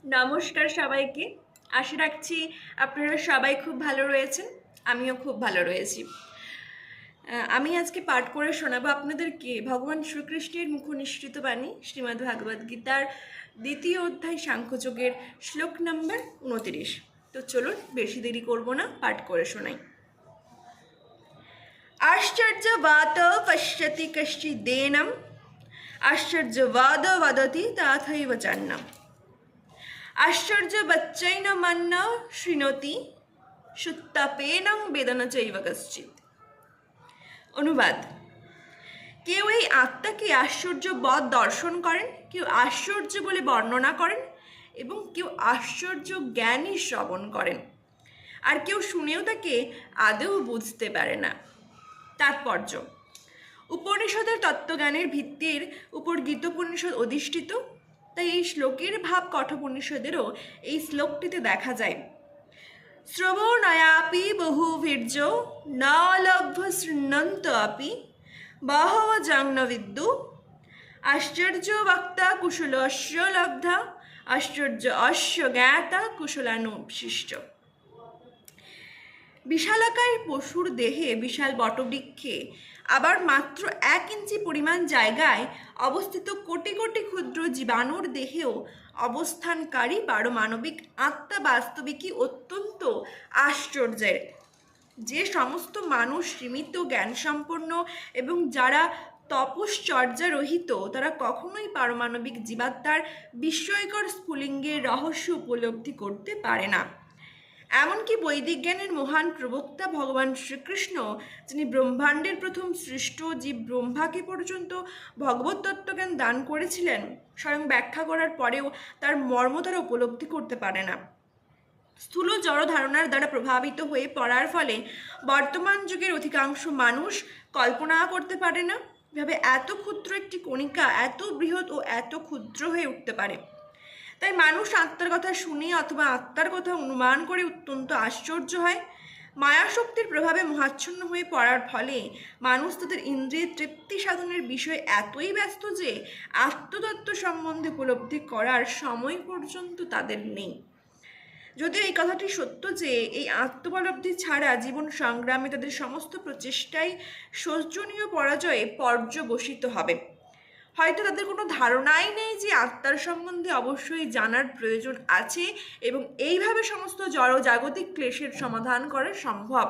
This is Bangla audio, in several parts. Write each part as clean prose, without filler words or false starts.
নমস্কার সবাইকে। আশা রাখছি আপনারা সবাই খুব ভালো রয়েছেন, আমিও খুব ভালো রয়েছি। আমি আজকে পাঠ করে শোনাবো আপনাদেরকে ভগবান শ্রীকৃষ্ণের মুখনিসৃত বাণী শ্রীমদ্ ভাগবত গীতার দ্বিতীয় অধ্যায় সাংখ্যযোগের শ্লোক নম্বর 29। তো চলুন বেশি দেরি করব না, পাঠ করে শোনাই। আশ্চর্যবাত পশ্যতি কশ্চিদেনম আশ্চর্যবাদ বদতি তথৈব চান্নম আশ্চর্যবচ্চৈনমন্ন শৃণোতি সুত্তাপেনং বেদন চৈব কশ্চিৎ। অনুবাদ: কেউ এই আত্মাকে আশ্চর্যবৎ দর্শন করেন, কেউ আশ্চর্য বলে বর্ণনা করেন এবং কেউ আশ্চর্য জ্ঞানই শ্রবণ করেন, আর কেউ শুনেও তাকে আদৌ বুঝতে পারে না। তাৎপর্য: উপনিষদের তত্ত্বজ্ঞানের ভিত্তির উপর গীতোপনিষদ অধিষ্ঠিত, তাই এই শ্লোকের ভাব কঠোপনিষদেরও এই শ্লোকটিতে দেখা যায়। শ্রবণায়াপি বহুবীর্য ন লভ্য শৃণ্বন্ত আপি বহব জং বিদ্যু আশ্চর্য বক্তা কুশলস্য লব্ধা আশ্চর্য অশ্য জ্ঞাতা কুশলানুশিষ্ট। বিশালাকার পশুর দেহে বিশাল বটবৃক্ষে আবার মাত্র 1 ইঞ্চি পরিমাণ জায়গায় অবস্থিত কোটি কোটি ক্ষুদ্র জীবাণুর দেহেও অবস্থানকারী পারমাণবিক আত্মা বাস্তবিকই অত্যন্ত আশ্চর্যের। যে সমস্ত মানুষ সীমিত জ্ঞানসম্পন্ন এবং যারা তপশ্চর্যারহিত, তারা কখনোই পারমাণবিক জীবাত্মার বিস্ময়কর স্ফুলিঙ্গের রহস্য উপলব্ধি করতে পারে না। এমনকি বৈদিক জ্ঞানের মহান প্রবক্তা ভগবান শ্রীকৃষ্ণ, যিনি ব্রহ্মাণ্ডের প্রথম সৃষ্ট জীব ব্রহ্মাকে পর্যন্ত ভগবত তত্ত্বজ্ঞান দান করেছিলেন, স্বয়ং ব্যাখ্যা করার পরেও তার মর্ম তারা উপলব্ধি করতে পারে না। স্থূল জড় ধারণার দ্বারা প্রভাবিত হয়ে পড়ার ফলে বর্তমান যুগের অধিকাংশ মানুষ কল্পনা করতে পারে না এভাবে এত ক্ষুদ্র একটি কণিকা এত বৃহৎ ও এত ক্ষুদ্র হয়ে উঠতে পারে। তাই মানুষ আত্মার কথা শুনে অথবা আত্মার কথা অনুমান করে অত্যন্ত আশ্চর্য হয়। মায়াশক্তির প্রভাবে মোহাচ্ছন্ন হয়ে পড়ার ফলে মানুষ তাদের ইন্দ্রিয় তৃপ্তি সাধনের বিষয়ে এতই ব্যস্ত যে আত্মতত্ত্ব সম্বন্ধে উপলব্ধি করার সময় পর্যন্ত তাদের নেই। যদিও এই কথাটি সত্য যে এই আত্মোপলব্ধি ছাড়া জীবন সংগ্রামে তাদের সমস্ত প্রচেষ্টাই শোচনীয় পরাজয়ে পর্যবসিত হবে। হয়তো তাদের কোনো ধারণাই নেই যে আত্মার সম্বন্ধে অবশ্যই জানার প্রয়োজন আছে এবং এইভাবে সমস্ত জড় জাগতিক ক্লেশের সমাধান করা সম্ভব।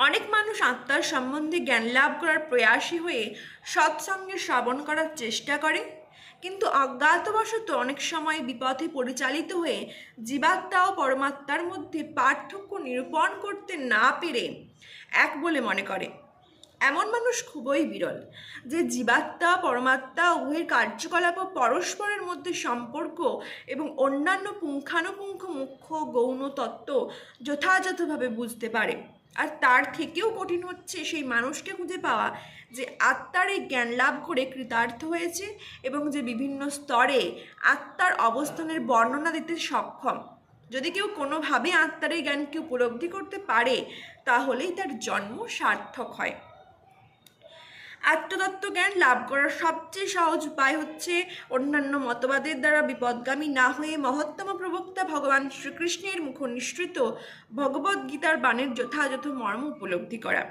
অনেক মানুষ আত্মার সম্বন্ধে জ্ঞান লাভ করার প্রয়াসী হয়ে সৎসঙ্গে শ্রবণ করার চেষ্টা করে, কিন্তু অজ্ঞাতবশত অনেক সময় বিপথে পরিচালিত হয়ে জীবাত্মা ও পরমাত্মার মধ্যে পার্থক্য নিরূপণ করতে না পেরে এক বলে মনে করে। এমন মানুষ খুবই বিরল, যে জীবাত্মা পরমাত্মা উভয়ের কার্যকলাপ ও পরস্পরের মধ্যে সম্পর্ক এবং অন্যান্য পুঙ্খানুপুঙ্খ মুখ্য গৌণ তত্ত্ব যথাযথভাবে বুঝতে পারে। আর তার থেকেও কঠিন হচ্ছে সেই মানুষকে খুঁজে পাওয়া যে আত্মার এই জ্ঞান লাভ করে কৃতার্থ হয়েছে এবং যে বিভিন্ন স্তরে আত্মার অবস্থানের বর্ণনা দিতে সক্ষম। যদি কেউ কোনোভাবে আত্মার এই জ্ঞানকে উপলব্ধি করতে পারে, তাহলেই তার জন্ম সার্থক হয়। আত্মতত্ত্ব জ্ঞান লাভ করার সবচেয়ে সহজ উপায় হচ্ছে অন্যান্য মতবাদের দ্বারা বিপদগামী না হয়ে মহত্তম প্রবক্তা ভগবান শ্রীকৃষ্ণের মুখনিসৃত ভগবদ্ গীতার বাণীর যথাযথ মর্ম উপলব্ধি করা।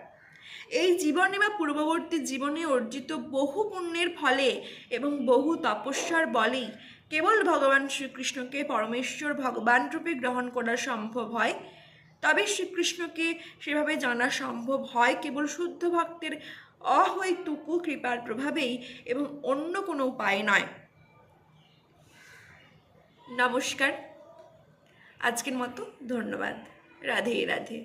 এই জীবনে বা পূর্ববর্তী জীবনে অর্জিত বহু পুণ্যের ফলে এবং বহু তপস্যার বলেই কেবল ভগবান শ্রীকৃষ্ণকে পরমেশ্বর ভগবান রূপে গ্রহণ করা সম্ভব হয়। তবে শ্রীকৃষ্ণকে সেভাবে জানা সম্ভব হয় কেবল শুদ্ধ ভক্তের অহৈতুকু কৃপার প্রভাবেই এবং অন্য কোনো উপায় নয়। নমস্কার, আজকের মতো ধন্যবাদ। রাধে রাধে।